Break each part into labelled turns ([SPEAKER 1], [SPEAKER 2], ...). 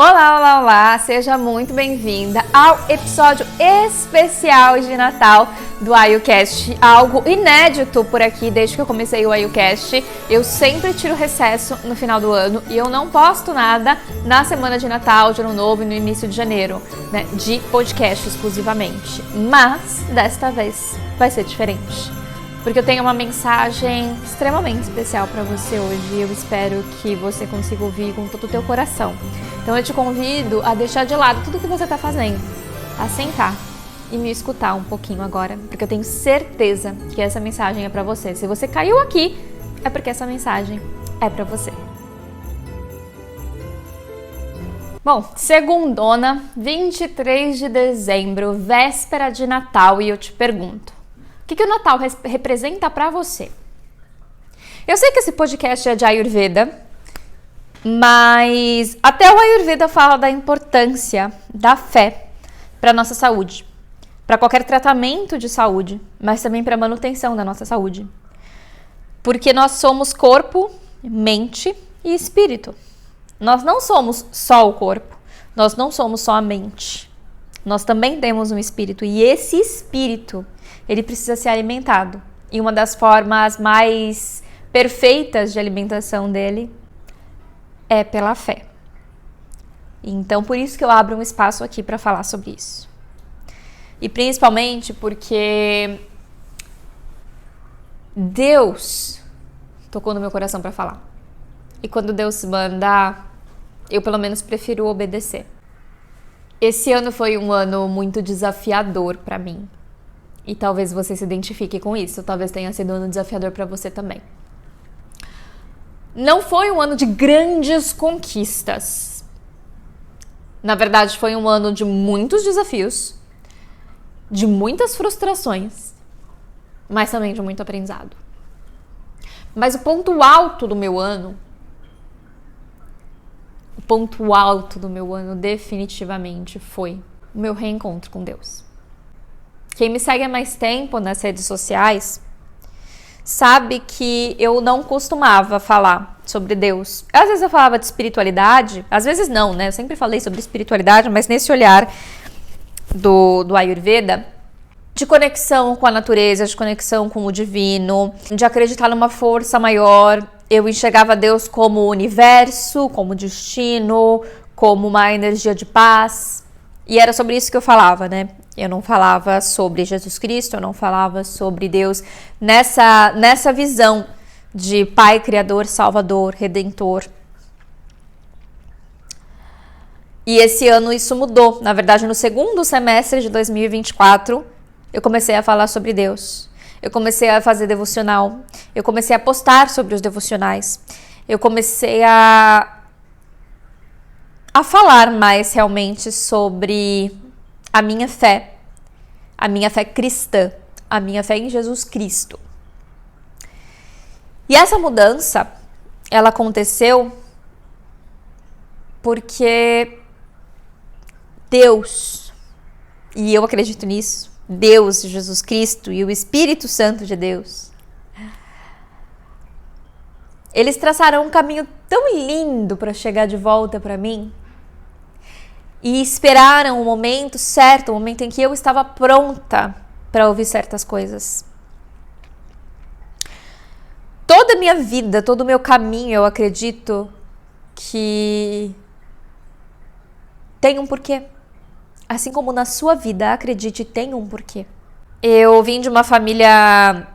[SPEAKER 1] Olá, olá, olá! Seja muito bem-vinda ao episódio especial de Natal do IUCast. Algo inédito por aqui desde que eu comecei o IUCast. Eu sempre tiro recesso no final do ano e eu não posto nada na semana de Natal, de Ano Novo e no início de janeiro, né? De podcast exclusivamente. Mas, desta vez, vai ser diferente. Porque eu tenho uma mensagem extremamente especial para você hoje e eu espero que você consiga ouvir com todo o teu coração. Então eu te convido a deixar de lado tudo o que você está fazendo, a sentar e me escutar um pouquinho agora, porque eu tenho certeza que essa mensagem é para você. Se você caiu aqui, é porque essa mensagem é para você. Bom, segundona, 23 de dezembro, véspera de Natal, e eu te pergunto, o que o Natal representa para você? Eu sei que esse podcast é de Ayurveda, mas até o Ayurveda fala da importância da fé para a nossa saúde, para qualquer tratamento de saúde, mas também para a manutenção da nossa saúde. Porque nós somos corpo, mente e espírito. Nós não somos só o corpo, nós não somos só a mente. Nós também temos um espírito e esse espírito, ele precisa ser alimentado. E uma das formas mais perfeitas de alimentação dele é pela fé. Então, por isso que eu abro um espaço aqui para falar sobre isso. E principalmente porque Deus tocou no meu coração para falar. E quando Deus manda, eu pelo menos prefiro obedecer. Esse ano foi um ano muito desafiador para mim. E talvez você se identifique com isso. Talvez tenha sido um ano desafiador para você também. Não foi um ano de grandes conquistas. Na verdade, foi um ano de muitos desafios, de muitas frustrações, mas também de muito aprendizado. Mas o ponto alto do meu ano, definitivamente foi o meu reencontro com Deus. Quem me segue há mais tempo nas redes sociais sabe que eu não costumava falar sobre Deus. Às vezes eu falava de espiritualidade, às vezes não, né? Eu sempre falei sobre espiritualidade, mas nesse olhar do Ayurveda, de conexão com a natureza, de conexão com o divino, de acreditar numa força maior. Eu enxergava Deus como o universo, como destino, como uma energia de paz. E era sobre isso que eu falava, né? Eu não falava sobre Jesus Cristo, eu não falava sobre Deus nessa visão de Pai, Criador, Salvador, Redentor. E esse ano isso mudou. Na verdade, no segundo semestre de 2024, eu comecei a falar sobre Deus. Eu comecei a fazer devocional. Eu comecei a postar sobre os devocionais. Eu comecei a falar mais realmente sobre a minha fé cristã, a minha fé em Jesus Cristo. E essa mudança, ela aconteceu porque Deus, e eu acredito nisso, Deus, Jesus Cristo e o Espírito Santo de Deus, eles traçaram um caminho tão lindo para chegar de volta para mim e esperaram o momento certo, o momento em que eu estava pronta para ouvir certas coisas. Toda a minha vida, todo o meu caminho, eu acredito que tem um porquê. Assim como na sua vida, acredite, tem um porquê. Eu vim de uma família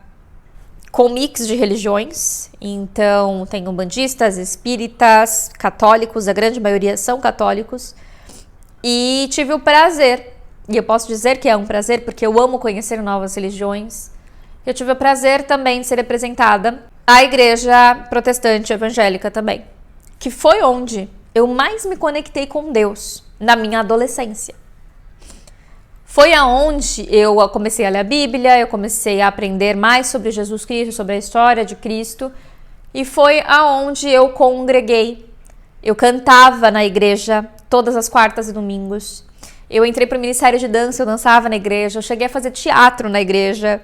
[SPEAKER 1] com mix de religiões, então tenho umbandistas, espíritas, católicos, a grande maioria são católicos, e tive o prazer, e eu posso dizer que é um prazer porque eu amo conhecer novas religiões, eu tive o prazer também de ser representada à igreja protestante evangélica também, que foi onde eu mais me conectei com Deus na minha adolescência. Foi aonde eu comecei a ler a Bíblia, eu comecei a aprender mais sobre Jesus Cristo, sobre a história de Cristo, e foi aonde eu congreguei. Eu cantava na igreja todas as quartas e domingos. Eu entrei para o ministério de dança, eu dançava na igreja, eu cheguei a fazer teatro na igreja.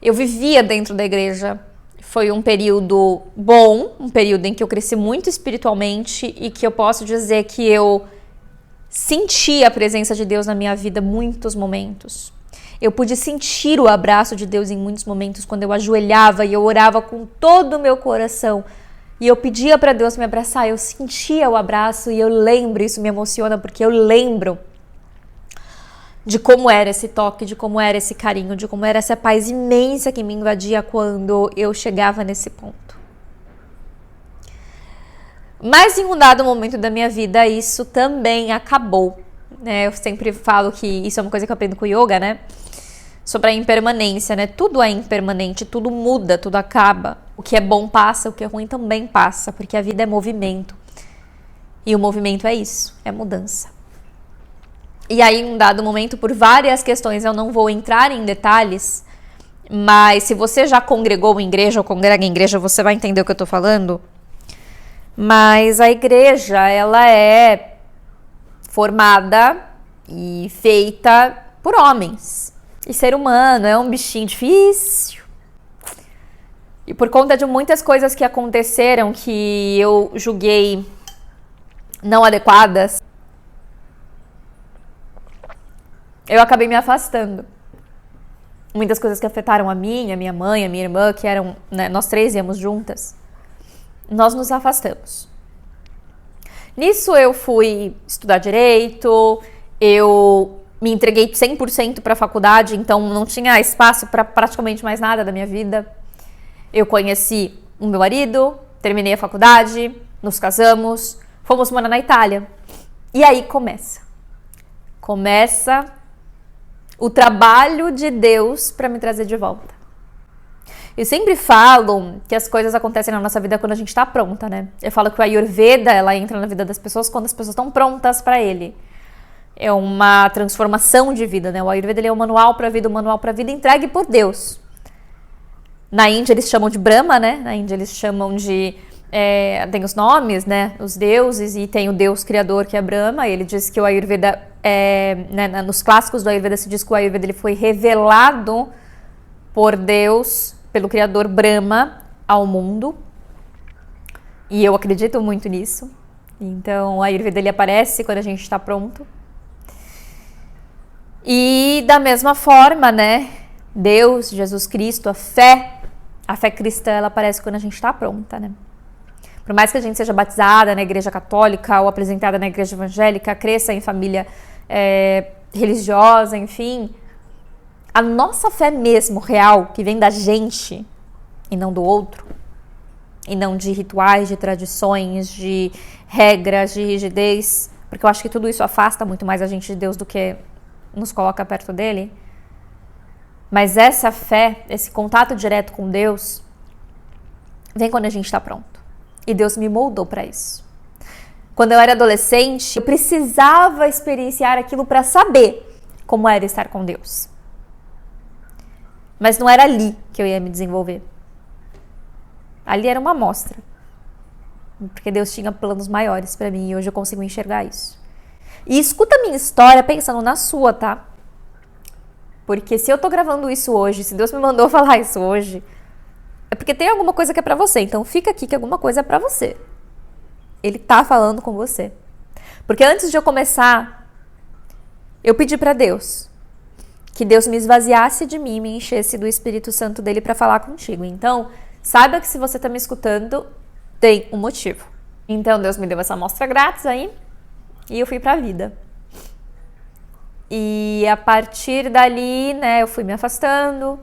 [SPEAKER 1] Eu vivia dentro da igreja. Foi um período bom, um período em que eu cresci muito espiritualmente e que eu posso dizer que eu senti a presença de Deus na minha vida em muitos momentos. Eu pude sentir o abraço de Deus em muitos momentos, quando eu ajoelhava e eu orava com todo o meu coração. E eu pedia para Deus me abraçar, eu sentia o abraço e eu lembro, isso me emociona porque eu lembro de como era esse toque, de como era esse carinho, de como era essa paz imensa que me invadia quando eu chegava nesse ponto. Mas em um dado momento da minha vida, isso também acabou, né? Eu sempre falo que isso é uma coisa que eu aprendo com yoga, né? Sobre a impermanência, né? Tudo é impermanente, tudo muda, tudo acaba. O que é bom passa, o que é ruim também passa, porque a vida é movimento. E o movimento é isso, é mudança. E aí, em um dado momento, por várias questões, eu não vou entrar em detalhes, mas se você já congregou em igreja ou congrega em igreja, você vai entender o que eu tô falando. Mas a igreja, ela é formada e feita por homens. E ser humano é um bichinho difícil. E por conta de muitas coisas que aconteceram que eu julguei não adequadas, eu acabei me afastando. Muitas coisas que afetaram a minha mãe, a minha irmã, que eram, né, nós três íamos juntas, nós nos afastamos. Nisso eu fui estudar direito, eu me entreguei 100% para a faculdade, então não tinha espaço para praticamente mais nada da minha vida. Eu conheci o meu marido, terminei a faculdade, nos casamos, fomos morar na Itália. E aí começa o trabalho de Deus para me trazer de volta. Eu sempre falo que as coisas acontecem na nossa vida quando a gente está pronta, né? Eu falo que o Ayurveda, ela entra na vida das pessoas quando as pessoas estão prontas para ele. É uma transformação de vida, né? O Ayurveda, ele é um manual para a vida entregue por Deus. Na Índia eles chamam de Brahma, né? Na Índia eles chamam de... tem os nomes, né? Os deuses, e tem o Deus criador, que é Brahma. Ele diz que o Ayurveda, né, nos clássicos do Ayurveda se diz que o Ayurveda ele foi revelado por Deus, pelo criador Brahma, ao mundo. E eu acredito muito nisso. Então, o Ayurveda ele aparece quando a gente está pronto. E da mesma forma, né? Deus, Jesus Cristo, a fé cristã, ela aparece quando a gente está pronta, né? Por mais que a gente seja batizada na igreja católica ou apresentada na igreja evangélica, cresça em família religiosa, enfim, a nossa fé mesmo, real, que vem da gente e não do outro, e não de rituais, de tradições, de regras, de rigidez, porque eu acho que tudo isso afasta muito mais a gente de Deus do que nos coloca perto dele. Mas essa fé, esse contato direto com Deus, vem quando a gente está pronto. E Deus me moldou para isso. Quando eu era adolescente, eu precisava experienciar aquilo para saber como era estar com Deus. Mas não era ali que eu ia me desenvolver. Ali era uma amostra. Porque Deus tinha planos maiores para mim e hoje eu consigo enxergar isso. E escuta a minha história pensando na sua, tá? Porque se eu tô gravando isso hoje, se Deus me mandou falar isso hoje, é porque tem alguma coisa que é pra você. Então fica aqui que alguma coisa é pra você. Ele tá falando com você. Porque antes de eu começar, eu pedi pra Deus que Deus me esvaziasse de mim, me enchesse do Espírito Santo dele pra falar contigo. Então, saiba que se você tá me escutando, tem um motivo. Então Deus me deu essa amostra grátis aí e eu fui pra vida. E a partir dali, né, eu fui me afastando,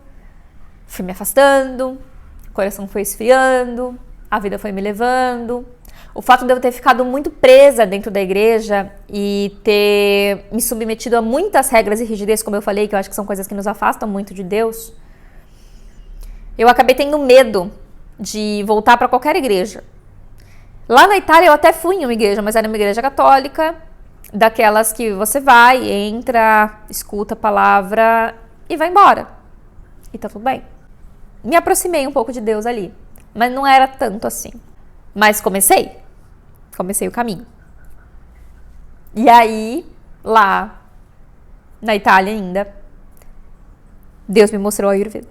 [SPEAKER 1] o coração foi esfriando, a vida foi me levando. O fato de eu ter ficado muito presa dentro da igreja e ter me submetido a muitas regras e rigidez, como eu falei, que eu acho que são coisas que nos afastam muito de Deus, eu acabei tendo medo de voltar para qualquer igreja. Lá na Itália eu até fui em uma igreja, mas era uma igreja católica, daquelas que você vai, entra, escuta a palavra e vai embora. E tá tudo bem. Me aproximei um pouco de Deus ali, mas não era tanto assim. Mas comecei o caminho. E aí, lá na Itália ainda, Deus me mostrou a Ayurveda.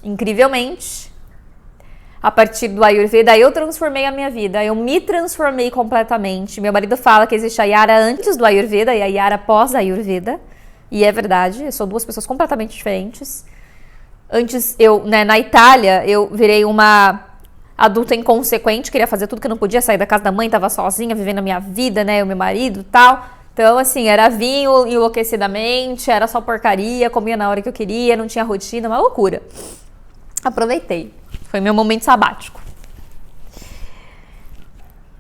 [SPEAKER 1] Incrivelmente, a partir do Ayurveda, eu transformei a minha vida, eu me transformei completamente. Meu marido fala que existe a Yara antes do Ayurveda e a Yara pós Ayurveda, e é verdade, são duas pessoas completamente diferentes. Antes, na Itália, eu virei uma adulta inconsequente, queria fazer tudo que eu não podia, sair da casa da mãe, tava sozinha, vivendo a minha vida, né, o meu marido e tal. Então, assim, era vinho enlouquecidamente, era só porcaria, comia na hora que eu queria, não tinha rotina, uma loucura. Aproveitei. Foi meu momento sabático.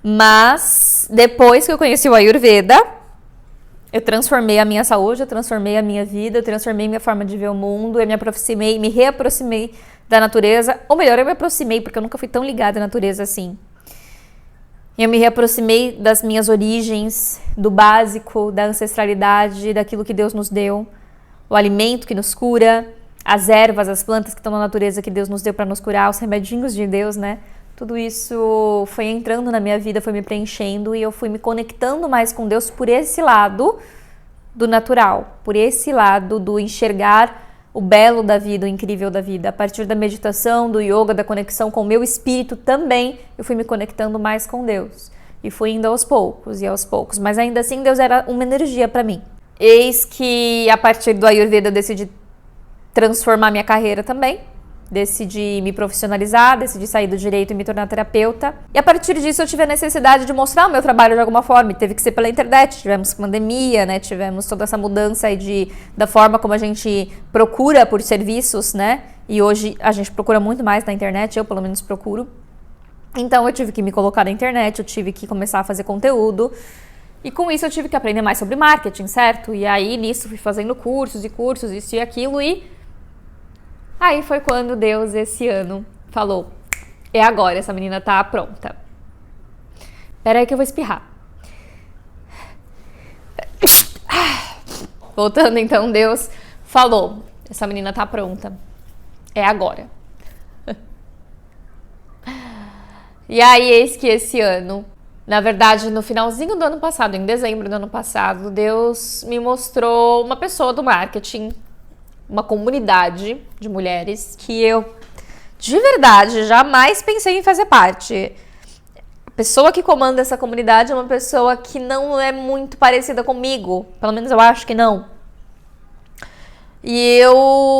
[SPEAKER 1] Mas, depois que eu conheci o Ayurveda, eu transformei a minha saúde, eu transformei a minha vida, eu transformei minha forma de ver o mundo, eu me reaproximei da natureza. Ou melhor, eu me aproximei, porque eu nunca fui tão ligada à natureza assim. Eu me reaproximei das minhas origens, do básico, da ancestralidade, daquilo que Deus nos deu, o alimento que nos cura, as ervas, as plantas que estão na natureza que Deus nos deu para nos curar, os remedinhos de Deus, né? Tudo isso foi entrando na minha vida, foi me preenchendo e eu fui me conectando mais com Deus por esse lado do natural, por esse lado do enxergar o belo da vida, o incrível da vida. A partir da meditação, do yoga, da conexão com o meu espírito também, eu fui me conectando mais com Deus. E fui indo aos poucos e aos poucos. Mas ainda assim, Deus era uma energia para mim. Eis que a partir do Ayurveda eu decidi transformar minha carreira também. Decidi me profissionalizar, decidi sair do direito e me tornar terapeuta. E a partir disso eu tive a necessidade de mostrar o meu trabalho de alguma forma. E teve que ser pela internet, tivemos pandemia, né? Tivemos toda essa mudança aí da forma como a gente procura por serviços, né? E hoje a gente procura muito mais na internet, eu pelo menos procuro. Então eu tive que me colocar na internet, eu tive que começar a fazer conteúdo. E com isso eu tive que aprender mais sobre marketing, certo? E aí nisso fui fazendo cursos, isso e aquilo e... Aí foi quando Deus, esse ano, falou, é agora, essa menina tá pronta. Pera aí que eu vou espirrar. Voltando então, Deus falou, essa menina tá pronta. É agora. E aí, eis que esse ano, na verdade, no finalzinho do ano passado, em dezembro do ano passado, Deus me mostrou uma pessoa do marketing, uma comunidade de mulheres que eu, de verdade, jamais pensei em fazer parte. A pessoa que comanda essa comunidade é uma pessoa que não é muito parecida comigo, pelo menos eu acho que não. E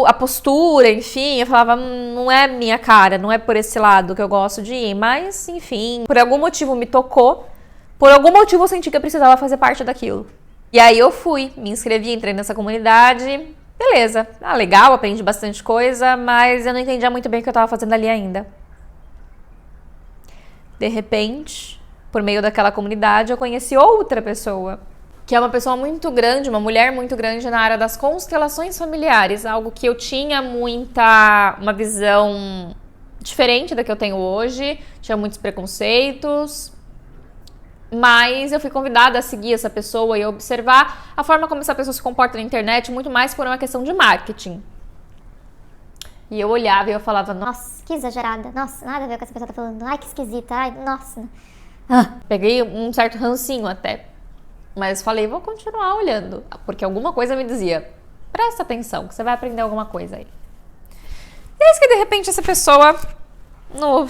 [SPEAKER 1] a postura, enfim, eu falava, não é minha cara, não é por esse lado que eu gosto de ir, mas, enfim, por algum motivo me tocou, por algum motivo eu senti que eu precisava fazer parte daquilo. E aí eu fui, me inscrevi, entrei nessa comunidade. Beleza, legal, aprendi bastante coisa, mas eu não entendia muito bem o que eu estava fazendo ali ainda. De repente, por meio daquela comunidade, eu conheci outra pessoa, que é uma pessoa muito grande, uma mulher muito grande na área das constelações familiares, algo que eu tinha uma visão diferente da que eu tenho hoje, tinha muitos preconceitos. Mas eu fui convidada a seguir essa pessoa e observar a forma como essa pessoa se comporta na internet, muito mais por uma questão de marketing. E eu olhava e eu falava,
[SPEAKER 2] nossa, que exagerada, nossa, nada a ver com o que essa pessoa tá falando, ai, que esquisita, ai, nossa.
[SPEAKER 1] Peguei um certo rancinho até, mas falei, vou continuar olhando, porque alguma coisa me dizia, presta atenção, que você vai aprender alguma coisa aí. E é isso que de repente essa pessoa... No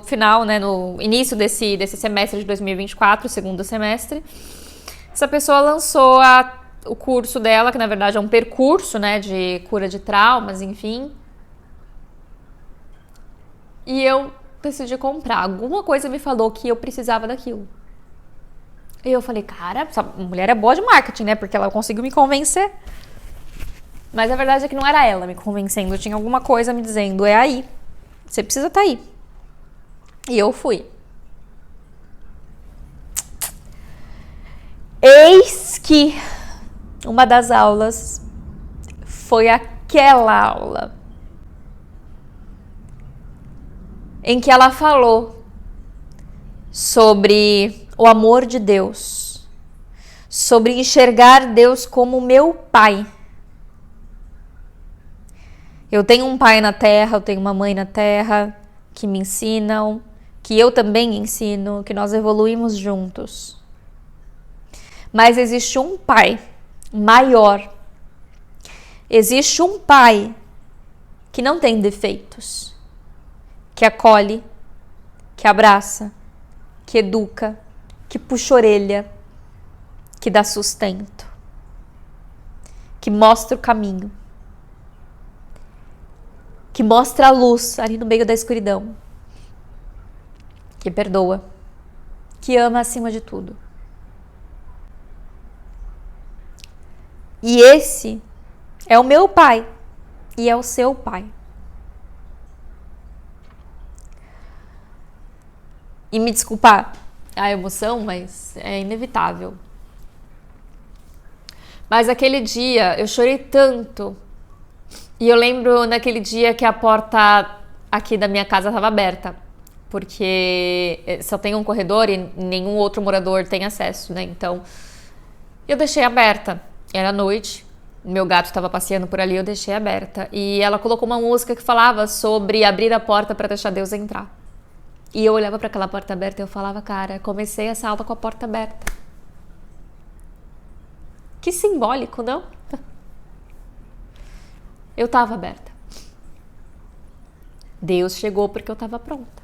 [SPEAKER 1] final, né, no início desse semestre de 2024, segundo semestre, essa pessoa lançou o curso dela, que na verdade é um percurso, né, de cura de traumas, enfim. E eu decidi comprar. Alguma coisa me falou que eu precisava daquilo. E eu falei, cara, essa mulher é boa de marketing, né, porque ela conseguiu me convencer. Mas a verdade é que não era ela me convencendo, tinha alguma coisa me dizendo, é aí. Você precisa estar aí. E eu fui. Eis que uma das aulas foi aquela aula em que ela falou sobre o amor de Deus, sobre enxergar Deus como meu pai. Eu tenho um pai na terra, eu tenho uma mãe na terra que me ensinam, que eu também ensino, que nós evoluímos juntos. Mas existe um pai maior. Existe um pai que não tem defeitos, que acolhe, que abraça, que educa, que puxa a orelha, que dá sustento, que mostra o caminho, que mostra a luz ali no meio da escuridão, que perdoa, que ama acima de tudo. E esse é o meu pai e é o seu pai. E me desculpar a emoção, mas é inevitável. Mas aquele dia eu chorei tanto. E eu lembro naquele dia que a porta aqui da minha casa estava aberta. Porque só tem um corredor e nenhum outro morador tem acesso, né? Então, eu deixei aberta. Era noite, meu gato estava passeando por ali, eu deixei aberta. E ela colocou uma música que falava sobre abrir a porta para deixar Deus entrar. E eu olhava para aquela porta aberta e eu falava, cara, comecei essa aula com a porta aberta. Que simbólico, não? Eu estava aberta. Deus chegou porque eu estava pronta.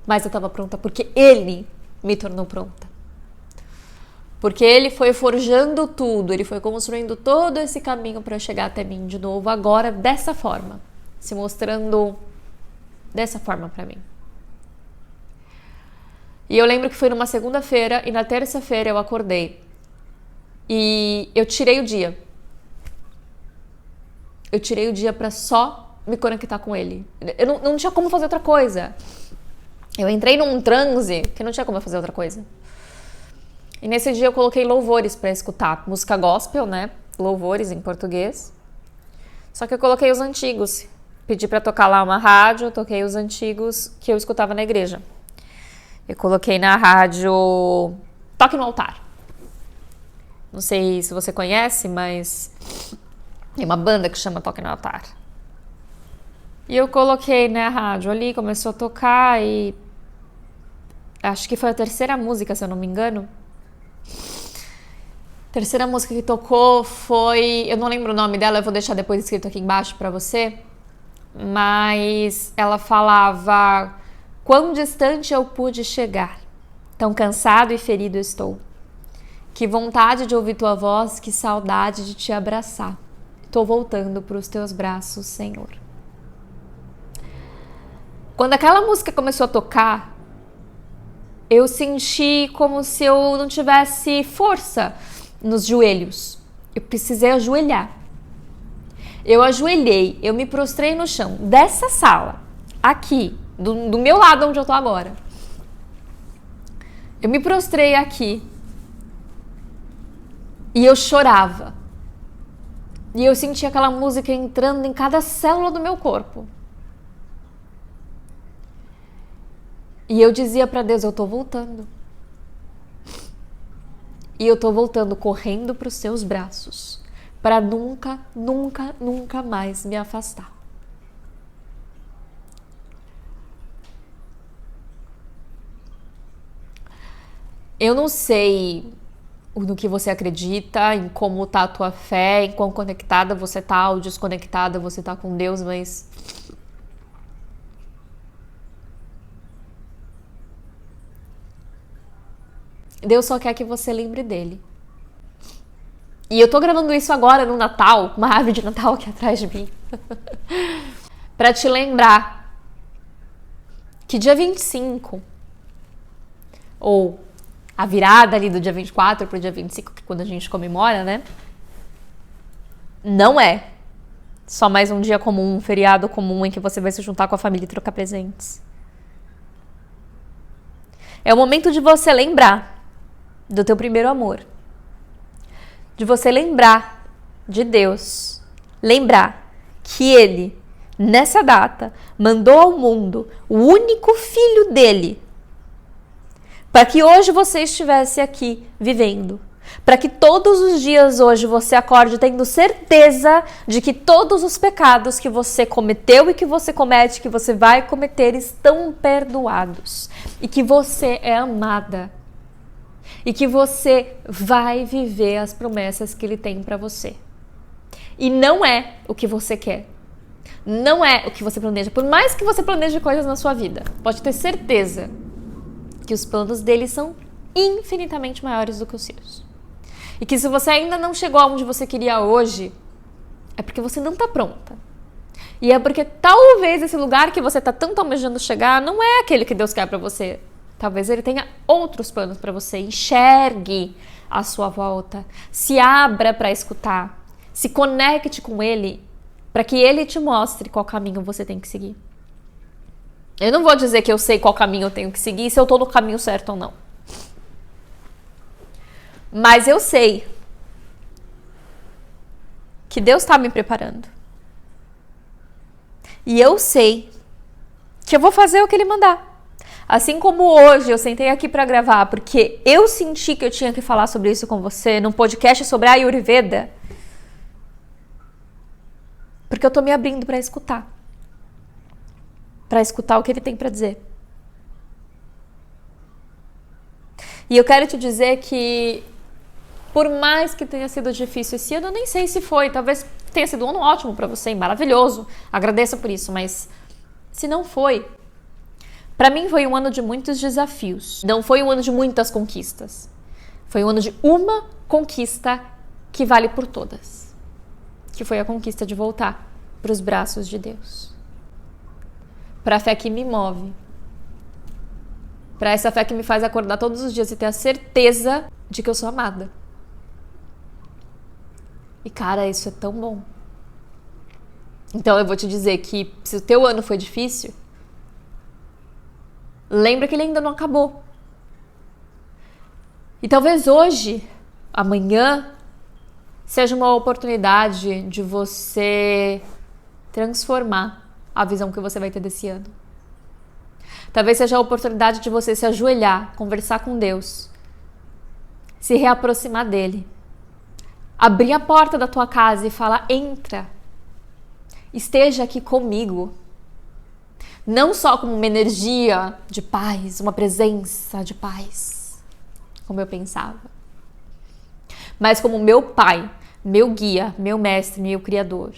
[SPEAKER 1] Mas eu estava pronta porque Ele me tornou pronta. Porque Ele foi forjando tudo, Ele foi construindo todo esse caminho para chegar até mim de novo, agora dessa forma, se mostrando dessa forma para mim. E eu lembro que foi numa segunda-feira e na terça-feira eu acordei e eu tirei o dia. Eu tirei o dia para só me conectar com Ele. Eu não tinha como fazer outra coisa. Eu entrei num transe que não tinha como fazer outra coisa. E nesse dia eu coloquei louvores para escutar. Música gospel, né? Louvores em português. Só que eu coloquei os antigos. Pedi para tocar lá uma rádio, eu toquei os antigos que eu escutava na igreja. Eu coloquei na rádio Toque no Altar. Não sei se você conhece, mas tem uma banda que chama Toque no Altar. E eu coloquei na rádio ali, começou a tocar e acho que foi a terceira música, se eu não me engano. A terceira música que tocou foi... Eu não lembro o nome dela, eu vou deixar depois escrito aqui embaixo pra você. Mas ela falava... Quão distante eu pude chegar. Tão cansado e ferido estou. Que vontade de ouvir tua voz, que saudade de te abraçar. Tô voltando pros teus braços, Senhor. Quando aquela música começou a tocar, eu senti como se eu não tivesse força nos joelhos. Eu precisei ajoelhar. Eu ajoelhei, eu me prostrei no chão dessa sala, aqui, do meu lado onde eu tô agora. Eu me prostrei aqui e eu chorava. E eu sentia aquela música entrando em cada célula do meu corpo. E eu dizia pra Deus, eu tô voltando. E eu tô voltando correndo pros seus braços. Pra nunca, nunca, nunca mais me afastar. Eu não sei no que você acredita, em como tá a tua fé, em quão conectada você tá ou desconectada você tá com Deus, mas... Deus só quer que você lembre dele. E eu tô gravando isso agora no Natal, uma árvore de Natal aqui atrás de mim. Pra te lembrar que dia 25, ou a virada ali do dia 24 pro dia 25, que é quando a gente comemora, né? Não é só mais um dia comum, um feriado comum em que você vai se juntar com a família e trocar presentes. É o momento de você lembrar do teu primeiro amor. De você lembrar de Deus. Lembrar que Ele, nessa data, mandou ao mundo o único filho dele. Para que hoje você estivesse aqui vivendo. Para que todos os dias hoje você acorde tendo certeza de que todos os pecados que você cometeu e que você comete, que você vai cometer, estão perdoados. E que você é amada. E que você vai viver as promessas que Ele tem para você. E não é o que você quer, não é o que você planeja. Por mais que você planeje coisas na sua vida, pode ter certeza que os planos dele são infinitamente maiores do que os seus. E que se você ainda não chegou aonde você queria hoje, é porque você não está pronta. E é porque talvez esse lugar que você está tanto almejando chegar não é aquele que Deus quer para você. Talvez ele tenha outros planos para você. Enxergue a sua volta. Se abra para escutar. Se conecte com ele para que ele te mostre qual caminho você tem que seguir. Eu não vou dizer que eu sei qual caminho eu tenho que seguir, se eu estou no caminho certo ou não. Mas eu sei que Deus está me preparando. E eu sei que eu vou fazer o que Ele mandar. Assim como hoje eu sentei aqui para gravar, porque eu senti que eu tinha que falar sobre isso com você, num podcast sobre a Ayurveda. Porque eu tô me abrindo para escutar. Para escutar o que Ele tem para dizer. E eu quero te dizer que, por mais que tenha sido difícil esse ano, eu nem sei se foi, talvez tenha sido um ano ótimo para você, maravilhoso, agradeço por isso, mas se não foi, para mim foi um ano de muitos desafios, não foi um ano de muitas conquistas, foi um ano de uma conquista que vale por todas, que foi a conquista de voltar para os braços de Deus, para a fé que me move, para essa fé que me faz acordar todos os dias e ter a certeza de que eu sou amada. E cara, isso é tão bom. Então eu vou te dizer que se o teu ano foi difícil, lembra que ele ainda não acabou. E talvez hoje, amanhã, seja uma oportunidade de você transformar a visão que você vai ter desse ano. Talvez seja a oportunidade de você se ajoelhar, conversar com Deus, se reaproximar dele. Abrir a porta da tua casa e falar, entra, esteja aqui comigo. Não só como uma energia de paz, uma presença de paz, como eu pensava, mas como meu pai, meu guia, meu mestre, meu criador.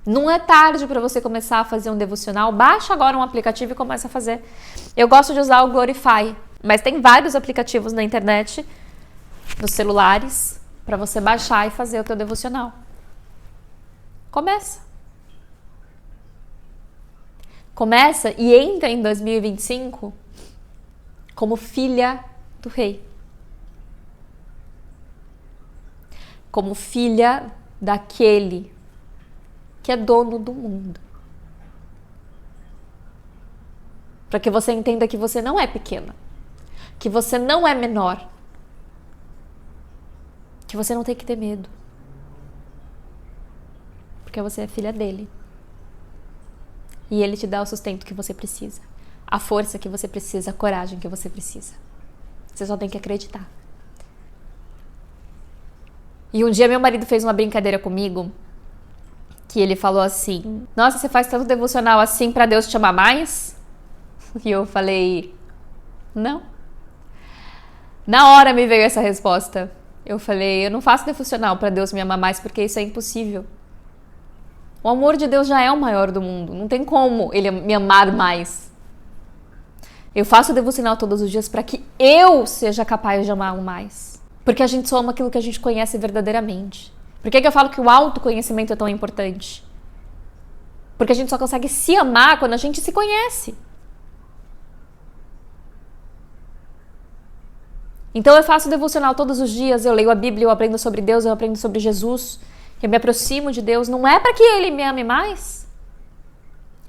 [SPEAKER 1] Não é tarde para você começar a fazer um devocional. Baixa agora um aplicativo e começa a fazer. Eu gosto de usar o Glorify, mas tem vários aplicativos na internet, nos celulares, para você baixar e fazer o teu devocional. Começa. Começa e entra em 2025 como filha do rei. Como filha daquele que é dono do mundo. Para que você entenda que você não é pequena. Que você não é menor. Que você não tem que ter medo. Porque você é filha dele. E ele te dá o sustento que você precisa. A força que você precisa, a coragem que você precisa. Você só tem que acreditar. E um dia meu marido fez uma brincadeira comigo, que ele falou assim, nossa, você faz tanto devocional assim pra Deus te amar mais? E eu falei, não. Na hora me veio essa resposta. Eu falei, eu não faço devocional pra Deus me amar mais porque isso é impossível. O amor de Deus já é o maior do mundo. Não tem como ele me amar mais. Eu faço devocional todos os dias para que eu seja capaz de amá-lo mais. Porque a gente só ama aquilo que a gente conhece verdadeiramente. Por que eu falo que o autoconhecimento é tão importante? Porque a gente só consegue se amar quando a gente se conhece. Então eu faço devocional todos os dias, eu leio a Bíblia, eu aprendo sobre Deus, eu aprendo sobre Jesus, eu me aproximo de Deus. Não é para que Ele me ame mais,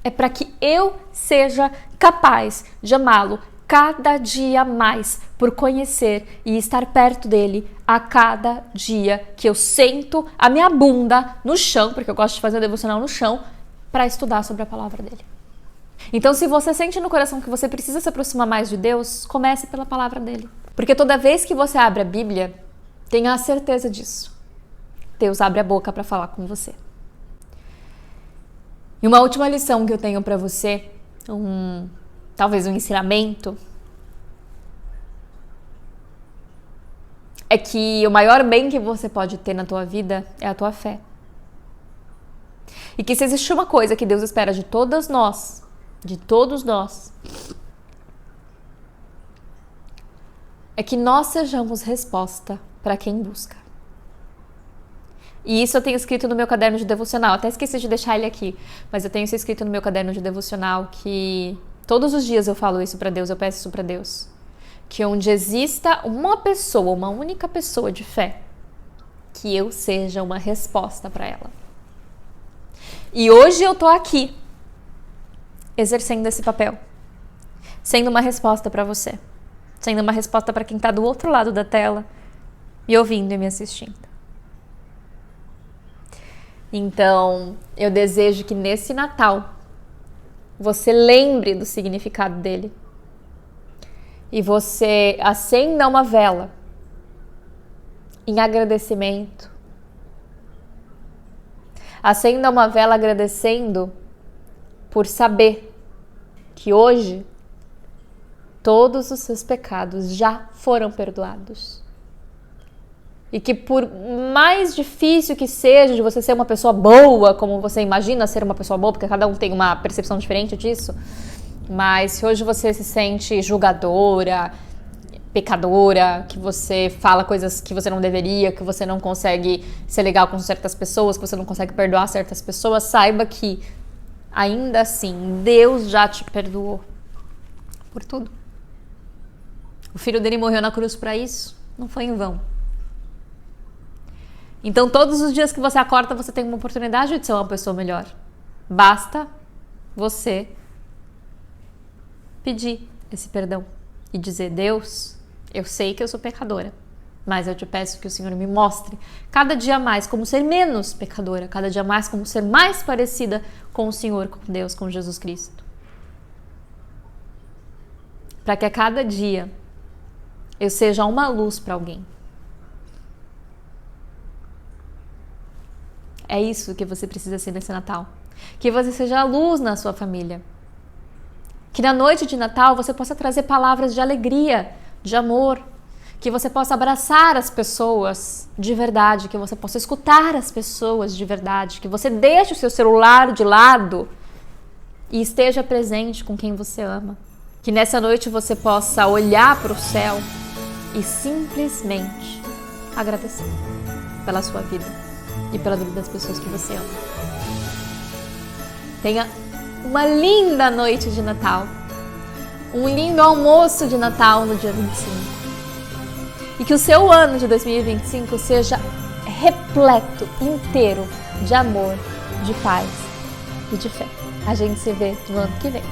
[SPEAKER 1] é para que eu seja capaz de amá-lo cada dia mais, por conhecer e estar perto dele a cada dia que eu sento a minha bunda no chão, porque eu gosto de fazer devocional no chão, para estudar sobre a palavra dele. Então, se você sente no coração que você precisa se aproximar mais de Deus, comece pela palavra dele. Porque toda vez que você abre a Bíblia, tenha a certeza disso. Deus abre a boca para falar com você. E uma última lição que eu tenho para você, talvez um ensinamento. é que o maior bem que você pode ter na tua vida é a tua fé. E que se existe uma coisa que Deus espera de todos nós, é que nós sejamos resposta para quem busca. E isso eu tenho escrito no meu caderno de devocional. Até esqueci de deixar ele aqui, mas eu tenho isso escrito no meu caderno de devocional, que todos os dias eu falo isso para Deus, eu peço isso para Deus. Que onde exista uma pessoa, uma única pessoa de fé, que eu seja uma resposta para ela. E hoje eu tô aqui, exercendo esse papel, sendo uma resposta para você, sendo uma resposta para quem tá do outro lado da tela, me ouvindo e me assistindo. Então, eu desejo que nesse Natal você lembre do significado dele e você acenda uma vela em agradecimento. Acenda uma vela agradecendo por saber que hoje todos os seus pecados já foram perdoados. E que por mais difícil que seja de você ser uma pessoa boa, como você imagina ser uma pessoa boa, porque cada um tem uma percepção diferente disso, mas se hoje você se sente julgadora, pecadora, que você fala coisas que você não deveria, que você não consegue ser legal com certas pessoas, que você não consegue perdoar certas pessoas, saiba que ainda assim Deus já te perdoou por tudo. O filho dele morreu na cruz para isso, não foi em vão. Então, todos os dias que você acorda, você tem uma oportunidade de ser uma pessoa melhor. Basta você pedir esse perdão e dizer: Deus, eu sei que eu sou pecadora, mas eu te peço que o Senhor me mostre cada dia mais como ser menos pecadora, cada dia mais como ser mais parecida com o Senhor, com Deus, com Jesus Cristo. Para que a cada dia eu seja uma luz para alguém. É isso que você precisa ser nesse Natal. Que você seja a luz na sua família. Que na noite de Natal você possa trazer palavras de alegria, de amor. Que você possa abraçar as pessoas de verdade. Que você possa escutar as pessoas de verdade. Que você deixe o seu celular de lado e esteja presente com quem você ama. Que nessa noite você possa olhar para o céu e simplesmente agradecer pela sua vida e pela vida das pessoas que você ama. Tenha uma linda noite de Natal, um lindo almoço de Natal no dia 25. E que o seu ano de 2025 seja repleto, inteiro de amor, de paz e de fé. A gente se vê no ano que vem.